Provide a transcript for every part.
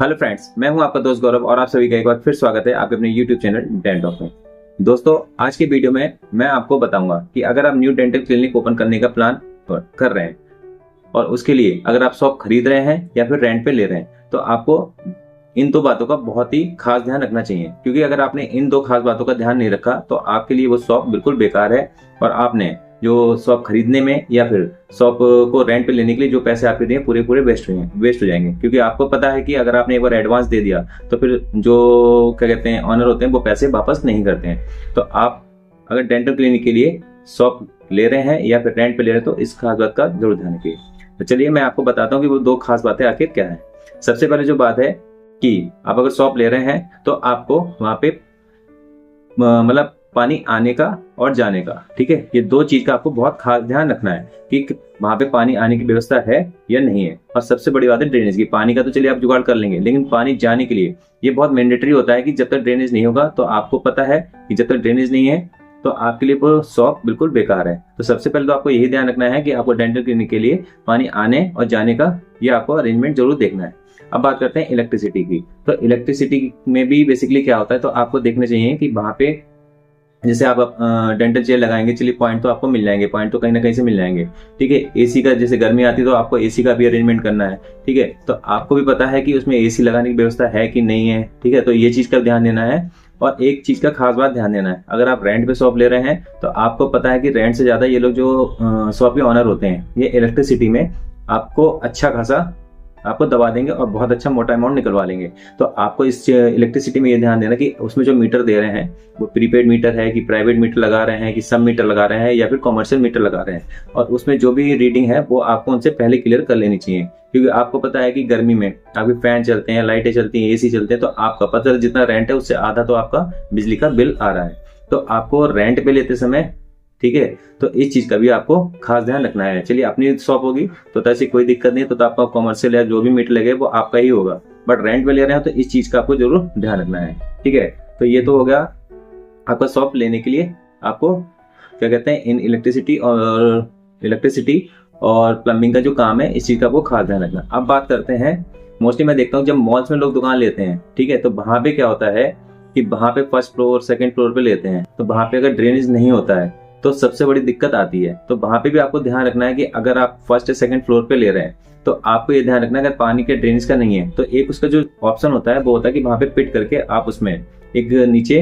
Hello friends, मैं हूं आपका दोस्त गौरव और आप सभी का एक बार फिर स्वागत है आपके अपने यूट्यूब चैनल डेंटल टॉक में। दोस्तों, आज की वीडियो में मैं आपको बताऊंगा कि अगर आप न्यू डेंटल क्लिनिक ओपन करने का प्लान कर रहे हैं और उसके लिए अगर आप शॉप खरीद रहे हैं या फिर रेंट पे ले रहे हैं तो आपको इन दो बातों का बहुत ही खास ध्यान रखना चाहिए, क्योंकि अगर आपने इन दो खास बातों का ध्यान नहीं रखा तो आपके लिए वो शॉप बिल्कुल बेकार है और आपने जो शॉप खरीदने में या फिर शॉप को रेंट पे लेने के लिए जो पैसे आपके दिए पूरे वेस्ट हो जाएंगे। क्योंकि आपको पता है कि अगर आपने एक बार एडवांस दे दिया तो फिर जो क्या कहते हैं ऑनर होते हैं वो पैसे वापस नहीं करते हैं। तो आप अगर डेंटल क्लिनिक के लिए शॉप ले रहे हैं या फिर रेंट पे ले रहे हैं तो इस खास बात का जरूर ध्यान रखिए। तो चलिए मैं आपको बताता हूँ कि वो दो खास बातें आखिर क्या है। सबसे पहले जो बात है कि आप अगर शॉप ले रहे हैं तो आपको वहां पे मतलब पानी आने का और जाने का, ठीक है, ये दो चीज का आपको बहुत खास ध्यान रखना है कि वहां पे पानी आने की व्यवस्था है या नहीं है। और सबसे बड़ी बात है ड्रेनेज की। पानी का तो चलिए आप जुगाड़ कर लेंगे, लेकिन पानी जाने के लिए ये बहुत मैंडेटरी होता है कि जब तक ड्रेनेज नहीं होगा तो आपको पता है कि जब तक ड्रेनेज नहीं है तो आपके लिए वो शॉप बिल्कुल बेकार है। तो सबसे पहले तो आपको यही ध्यान रखना है कि आपको डेंटल क्लिनिक के लिए पानी आने और जाने का ये आपको अरेंजमेंट जरूर देखना है। अब बात करते हैं इलेक्ट्रिसिटी की। तो इलेक्ट्रिसिटी में भी बेसिकली क्या होता है, तो आपको देखना चाहिए कि वहां पे जैसे आप डेंटल चेयर लगाएंगे, चलिए पॉइंट तो आपको मिल जाएंगे, पॉइंट तो कहीं ना कहीं से मिल जाएंगे, ठीक है। एसी का जैसे गर्मी आती है तो आपको एसी का भी अरेंजमेंट करना है, ठीक है। तो आपको भी पता है कि उसमें एसी लगाने की व्यवस्था है कि नहीं है, ठीक है। तो ये चीज का ध्यान देना है। और एक चीज का खास बात ध्यान देना है, अगर आप रेंट पे शॉप ले रहे हैं तो आपको पता है कि रेंट से ज्यादा ये लोग जो शॉप के ऑनर होते हैं ये इलेक्ट्रिसिटी में आपको अच्छा खासा आपको दबा देंगे और बहुत अच्छा मोटा अमाउंट निकलवा लेंगे। तो आपको इस इलेक्ट्रिसिटी में ये ध्यान देना कि उसमें जो मीटर दे रहे हैं वो प्रीपेड मीटर है कि प्राइवेट मीटर लगा रहे हैं कि सब मीटर लगा रहे हैं या फिर कॉमर्शियल मीटर लगा रहे हैं, और उसमें जो भी रीडिंग है वो आपको उनसे पहले क्लियर कर लेनी चाहिए। क्योंकि आपको पता है कि गर्मी में आपके फैन चलते हैं, लाइटें चलती हैं, एसी चलते हैं, तो आपका पता जितना रेंट है उससे आधा तो आपका बिजली का बिल आ रहा है। तो आपको रेंट पे लेते समय, ठीक है, तो इस चीज का भी आपको खास ध्यान रखना है। चलिए अपनी शॉप होगी तो ऐसी कोई दिक्कत नहीं, तो आपका कॉमर्शियल या जो भी मीटर लगे वो आपका ही होगा, बट रेंट पे ले रहे हैं तो इस चीज का आपको जरूर ध्यान रखना है, ठीक है। तो ये तो हो गया आपका शॉप लेने के लिए आपको क्या कहते हैं इन इलेक्ट्रिसिटी और प्लम्बिंग का जो काम है इस चीज का आपको खास ध्यान रखना। अब बात करते हैं, मोस्टली मैं देखता हूँ जब मॉल्स में लोग दुकान लेते हैं, ठीक है, तो वहां पे क्या होता है कि वहां पे फर्स्ट फ्लोर सेकंड फ्लोर पे लेते हैं, तो वहां पे अगर ड्रेनेज नहीं होता है तो सबसे बड़ी दिक्कत आती है। तो वहां पे भी आपको ध्यान रखना है कि अगर आप फर्स्ट या सेकंड फ्लोर पे ले रहे हैं तो आपको ये ध्यान रखना है अगर पानी के ड्रेनेज का नहीं है तो एक उसका जो ऑप्शन होता है वो होता है कि वहां पे फिट करके आप उसमें एक नीचे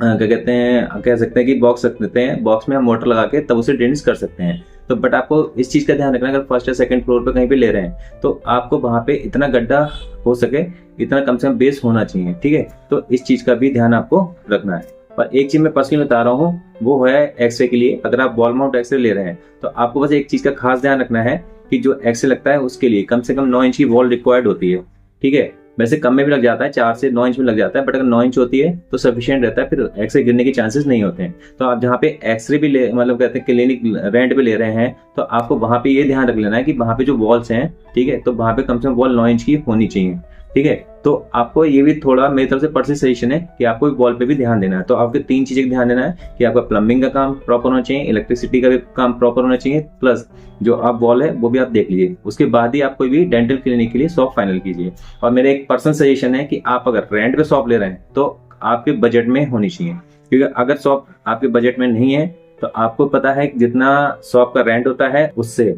क्या कहते हैं कह सकते हैं कि बॉक्स रख देते हैं, बॉक्स में हम मोटर लगा के तब उसे ड्रेनेज कर सकते हैं। तो बट आपको इस चीज का ध्यान रखना है अगर फर्स्ट या सेकंड फ्लोर पे कहीं पे ले रहे हैं तो आपको वहां पे इतना गड्ढा हो सके इतना कम से कम बेस होना चाहिए, ठीक है। तो इस चीज का भी ध्यान आपको रखना है। और एक चीज मैं पर्सनली बता रहा हूँ वो है एक्सरे के लिए। अगर आप वॉल माउंट एक्सरे ले रहे हैं तो आपको बस एक चीज का खास ध्यान रखना है कि जो एक्सरे लगता है उसके लिए कम से कम 9 इंच की वॉल रिक्वायर्ड होती है, ठीक है। वैसे कम में भी लग जाता है, 4 से 9 इंच में लग जाता है, बट अगर 9 इंच होती है तो सफिशिएंट रहता है, फिर एक्सरे गिरने के चांसेस नहीं होते हैं। तो आप जहाँ पे एक्सरे भी ले मतलब कहते हैं क्लिनिक रेंट पे ले रहे हैं तो आपको वहां पे ये ध्यान रख लेना है कि वहां पे जो वॉल्स हैं, ठीक है, तो वहां पे कम से कम वॉल 9 इंच की होनी चाहिए, ठीक है। तो आपको ये भी थोड़ा मेरी तरफ से पर्सनल सजेशन है कि आपको वॉल पे भी ध्यान देना है। तो आपको 3 चीजें का ध्यान देना है कि आपका प्लम्बिंग का काम प्रॉपर होना चाहिए, इलेक्ट्रिसिटी का भी काम प्रॉपर होना चाहिए, प्लस जो आप वॉल है वो भी आप देख लीजिए। उसके बाद ही आप कोई भी डेंटल क्लिनिक के लिए शॉप फाइनल कीजिए। और मेरा एक पर्सनल सजेशन है कि आप अगर रेंट पे शॉप ले रहे हैं तो आपके बजट में होनी चाहिए, क्योंकि अगर शॉप आपके बजट में नहीं है तो आपको पता है कि जितना शॉप का रेंट होता है उससे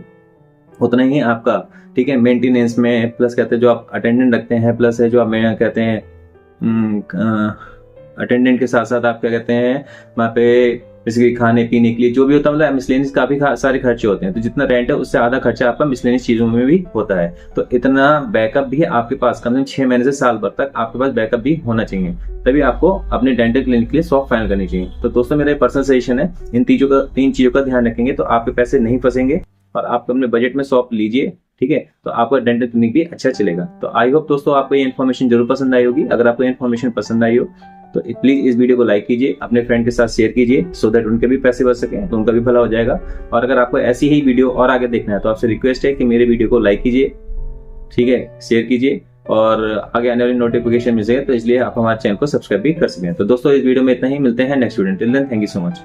उतना ही आपका, ठीक है, मेंटेनेंस में, प्लस कहते हैं जो आप अटेंडेंट रखते हैं, प्लस है जो आप कहते हैं अटेंडेंट के साथ साथ आप क्या कहते हैं वहाँ पे जैसे कि खाने पीने के लिए जो भी होता है, मतलब मिसलेनियस काफी सारे खर्चे होते हैं। तो जितना रेंट है उससे आधा खर्चा आपका मिसलेनियस चीजों में भी होता है। तो इतना बैकअप भी आपके पास कम से कम 6 महीने से साल भर तक आपके पास बैकअप भी होना चाहिए, तभी आपको अपने डेंटल क्लिनिक के लिए शॉप फाइनल करनी चाहिए। तो दोस्तों मेरा पर्सनल सजेशन है, इन 3 चीजों का ध्यान रखेंगे तो आपके पैसे नहीं फंसेंगे और आप अपने बजट में शॉप लीजिए, ठीक है। तो आपका डेंटल क्लिनिक भी अच्छा चलेगा। तो आई होप दोस्तों आपको ये इन्फॉर्मेशन जरूर पसंद आई होगी। अगर आपको इन्फॉर्मेशन पसंद आई हो तो प्लीज इस वीडियो को लाइक कीजिए, अपने फ्रेंड के साथ शेयर कीजिए, सो दैट उनके भी पैसे बच सके, तो उनका भी भला हो जाएगा। और अगर आपको ऐसी ही वीडियो और आगे देखना है तो आपसे रिक्वेस्ट है कि मेरे वीडियो को लाइक कीजिए, ठीक है, शेयर कीजिए और आगे आने वाली नोटिफिकेशन मिल सके, तो इसलिए आप हमारे चैनल को सब्सक्राइब भी कर सकें। तो दोस्तों इस वीडियो में इतना ही, मिलते हैं next video. Till then thank you so much.